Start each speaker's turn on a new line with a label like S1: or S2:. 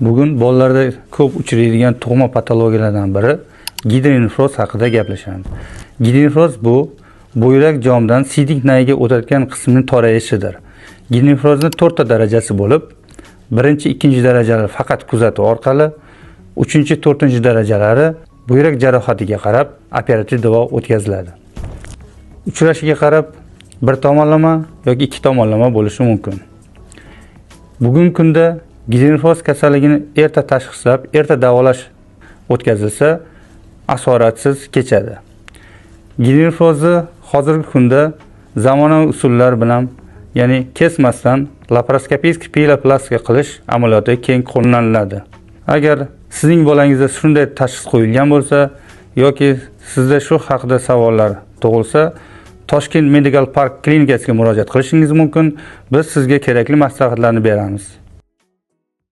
S1: Bugun bolalarda ko'p uchraydigan tug'ma patologiyalardan biri gidronefroz haqida gaplashamiz. Gidronefroz bu buyrak jomdan siydik nayiga o'tayotgan qismning torayishidir. Gidronefrozning 4 ta darajasi bo'lib, 1-2 darajalar faqat kuzatuv orqali, 3-4 darajalari buyrak jarohatiga qarab operativ davo o'tkaziladi. Uchrashiga qarab bir tomonlama yoki ikki tomonlama bo'lishi mumkin. Bugungi kunda gidronefroz kasalligini erta tashxislab, erta davolash o'tkazilsa, asoratsiz kechadi. Gidronefrozni hozirgi kunda zamonaviy usullar bilan, ya'ni kesmasdan laparoskopik pieloplastika qilish amaliyoti keng qo'llaniladi. Agar sizning bolangizda shunday tashxis qo'yilgan bo'lsa yoki sizda shu haqida savollar tug'ilsa, Toshkent Medical Park klinikasiga murojaat qilishingiz mumkin. Biz sizga kerakli maslahatlarni beramiz.